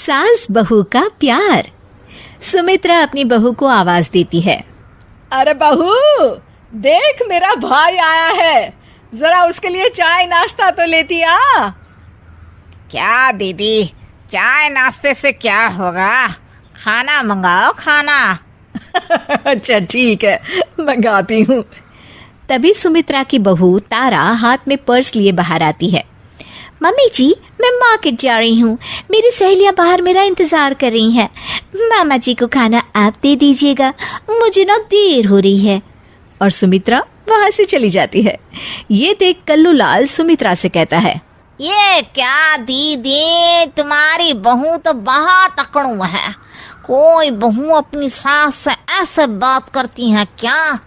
सास बहू का प्यार। सुमित्रा अपनी बहू को आवाज देती है। अरे बहू, देख मेरा भाई आया है, जरा उसके लिए चाय नाश्ता तो लेती आ। क्या दीदी, चाय नाश्ते से क्या होगा, खाना मंगाओ खाना। अच्छा ठीक है, मंगाती हूँ। तभी सुमित्रा की बहू तारा हाथ में पर्स लिए बाहर आती है। मम्मी जी, मैं मार्केट जा रही हूँ, मेरी सहेलियाँ बाहर मेरा इंतजार कर रही हैं। मामा जी को खाना आप दे दीजिएगा, मुझे ना देर हो रही है। और सुमित्रा वहां से चली जाती है। ये देख कल्लू लाल सुमित्रा से कहता है, ये क्या दीदी, तुम्हारी बहू तो बहुत अकड़ू है। कोई बहू अपनी सास से ऐसे बात करती है क्या?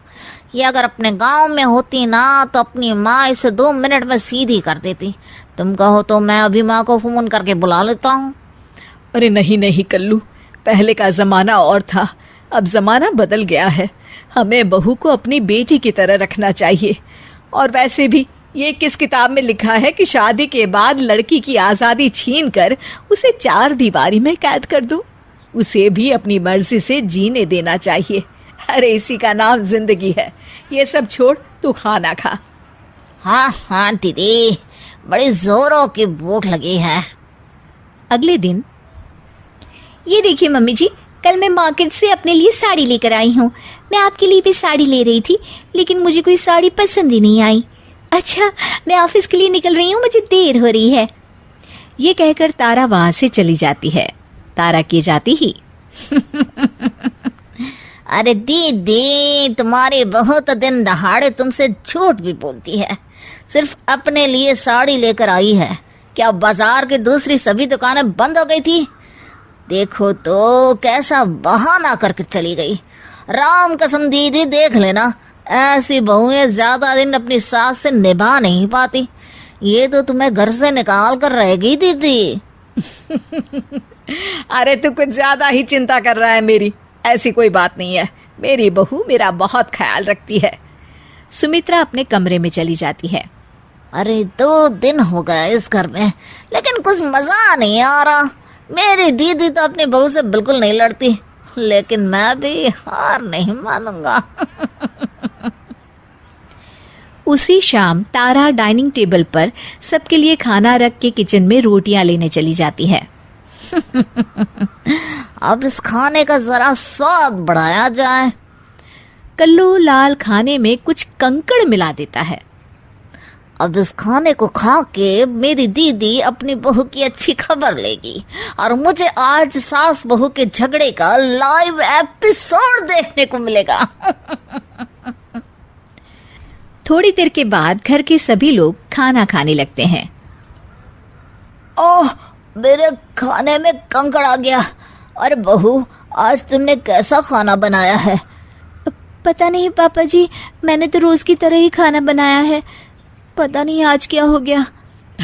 ये अगर अपने गांव में होती ना तो अपनी माँ इसे 2 मिनट में सीधी कर देती। तुम कहो तो मैं अभी माँ को फोन करके बुला लेता हूँ। अरे नहीं नहीं कल्लू, पहले का जमाना और था, अब जमाना बदल गया है। हमें बहू को अपनी बेटी की तरह रखना चाहिए। और वैसे भी ये किस किताब में लिखा है कि शादी के बाद लड़की की आज़ादी छीन कर उसे 4 दीवारी में कैद कर दूं? उसे भी अपनी मर्जी से जीने देना चाहिए। अरे इसी का नाम जिंदगी है। ये सब छोड़, तू खाना खा। हाँ हाँ दीदी, बड़ी जोरों की भूख लगी है। अगले दिन, ये देखिए मम्मी जी, कल मैं मार्केट से अपने लिए साड़ी लेकर आई हूँ। मैं आपके लिए भी साड़ी ले रही थी, लेकिन मुझे कोई साड़ी पसंद ही नहीं आई। अच्छा, मैं ऑफिस के लिए निकल रही हूँ, मुझे देर हो रही है। ये कहकर तारा वहां से चली जाती है। तारा की जाती ही अरे दीदी, तुम्हारी बहू तो दिन दहाड़े तुमसे झूठ भी बोलती है। सिर्फ अपने लिए साड़ी लेकर आई है। क्या बाजार की दूसरी सभी दुकानें बंद हो गई थी? देखो तो कैसा बहाना करके चली गई। राम कसम दीदी, देख लेना, ऐसी बहुएं ज्यादा दिन अपनी सास से निभा नहीं पाती। ये तो तुम्हें घर से निकाल कर रहेगी दीदी। अरे तू कुछ ज्यादा ही चिंता कर रहा है मेरी। ऐसी कोई बात नहीं है, मेरी बहू मेरा बहुत ख्याल रखती है। सुमित्रा अपने कमरे में चली जाती है। अरे 2 दिन हो गए इस घर में, लेकिन कुछ मजा नहीं आ रहा। मेरी दीदी तो अपनी बहू से बिल्कुल नहीं लड़ती, लेकिन मैं भी हार नहीं मानूंगा। उसी शाम तारा डाइनिंग टेबल पर सबके लिए खाना रख के किचन में रोटियां लेने चली जाती है। अब इस खाने का जरा स्वाद बढ़ाया जाए। कल्लू लाल खाने में कुछ कंकड़ मिला देता है। अब इस खाने को खा के मेरी दीदी अपनी बहू की अच्छी खबर लेगी और मुझे आज सास बहू के झगड़े का लाइव एपिसोड देखने को मिलेगा। थोड़ी देर के बाद घर के सभी लोग खाना खाने लगते हैं। ओह, मेरे खाने में कंकड़ आ गया। अरे बहू, आज तुमने कैसा खाना बनाया है? पता नहीं पापा जी, मैंने तो रोज की तरह ही खाना बनाया है। पता नहीं आज क्या हो गया।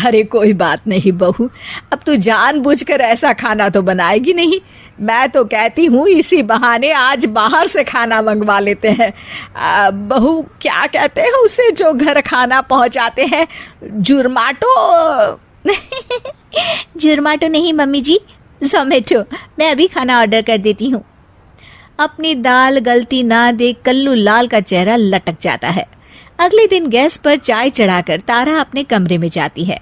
अरे कोई बात नहीं बहू, अब तू जानबूझकर ऐसा खाना तो बनाएगी नहीं। मैं तो कहती हूँ इसी बहाने आज बाहर से खाना मंगवा लेते हैं। बहू, क्या कहते हैं उसे जो घर खाना पहुँचाते हैं? जुर्माटो? जुर्माटो नहीं मम्मी जी, जोमेटो। मैं अभी खाना ऑर्डर कर देती हूँ। अपनी दाल गलती ना देख कल्लू लाल का चेहरा लटक जाता है। अगले दिन गैस पर चाय चढ़ाकर तारा अपने कमरे में जाती है।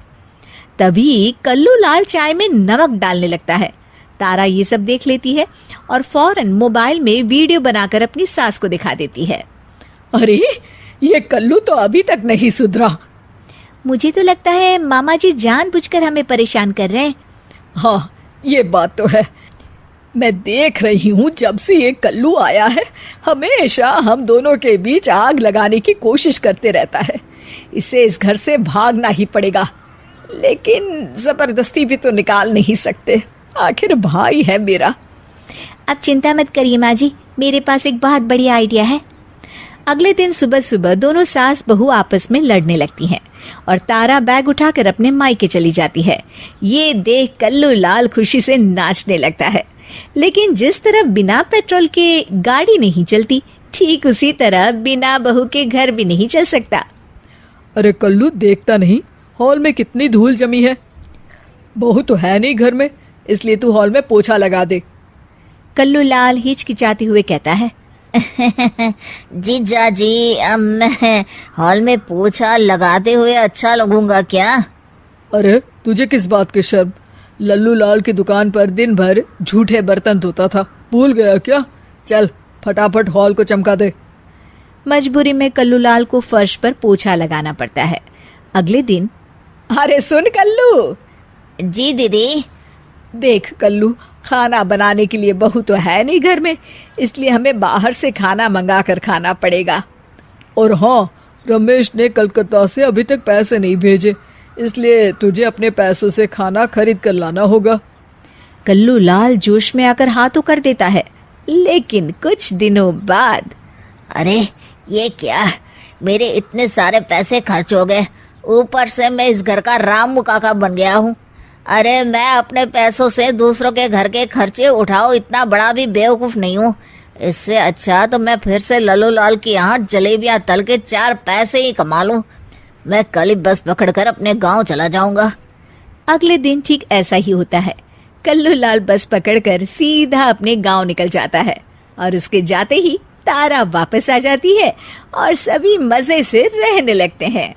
तभी कल्लू लाल चाय में नमक डालने लगता है। तारा ये सब देख लेती है और फौरन मोबाइल में वीडियो बनाकर अपनी सास को दिखा देती है। अरे ये कल्लू तो अभी तक नहीं सुधरा। मुझे तो लगता है मामा जी जानबूझकर हमें परेशान कर रहे हैं। हाँ, ये बात तो है। मैं देख रही हूँ जब से ये कल्लू आया है, हमेशा हम दोनों के बीच आग लगाने की कोशिश करते रहता है। इसे इस घर से भागना ही पड़ेगा, लेकिन जबरदस्ती भी तो निकाल नहीं सकते। आखिर भाई है मेरा। अब चिंता मत करिए माँ जी, मेरे पास एक बहुत बढ़िया आइडिया है। अगले दिन सुबह सुबह दोनों सास बहू आपस में लड़ने लगती हैं और तारा बैग उठाकर अपने मायके चली जाती है। ये देख कल्लू लाल खुशी से नाचने लगता है। लेकिन जिस तरह बिना पेट्रोल के गाड़ी नहीं चलती, ठीक उसी तरह बिना बहू के घर भी नहीं चल सकता। अरे कल्लू, देखता नहीं हॉल में कितनी धूल जमी है? बहू तो है नहीं घर में, इसलिए तू हॉल में पोछा लगा दे। कल्लू लाल हिचकिचाते हुए कहता है, जीजा जी, अब मैं हॉल में पोछा लगाते हुए अच्छा लगूंगा क्या? अरे तुझे किस बात की शर्म? लल्लू लाल की दुकान पर दिन भर झूठे बर्तन धोता था, भूल गया क्या? चल फटाफट हॉल को चमका दे। मजबूरी में कल्लू लाल को फर्श पर पोछा लगाना पड़ता है। अगले दिन, अरे सुन कल्लू। जी दीदी। देख कल्लू, खाना बनाने के लिए बहू तो है नहीं घर में, इसलिए हमें बाहर से खाना मंगा कर खाना पड़ेगा। और हाँ, रमेश ने कलकत्ता से अभी तक पैसे नहीं भेजे, इसलिए तुझे अपने पैसों से खाना खरीद कर लाना होगा। कल्लू लाल जोश में आकर हाँ तो कर देता है, लेकिन कुछ दिनों बाद, अरे ये क्या, मेरे इतने सारे पैसे खर्च हो गए, ऊपर से मैं इस घर का रामू काका बन गया हूँ। अरे मैं अपने पैसों से दूसरों के घर के खर्चे उठाऊं, इतना बड़ा भी बेवकूफ नहीं हूँ। इससे अच्छा तो मैं फिर से लल्लू लाल के यहाँ जलेबियां तल के 4 पैसे ही कमा लूं। मैं कल ही बस पकड़कर अपने गांव चला जाऊंगा। अगले दिन ठीक ऐसा ही होता है। कल्लू लाल बस पकड़कर सीधा अपने गांव निकल जाता है और उसके जाते ही तारा वापस आ जाती है और सभी मजे से रहने लगते हैं।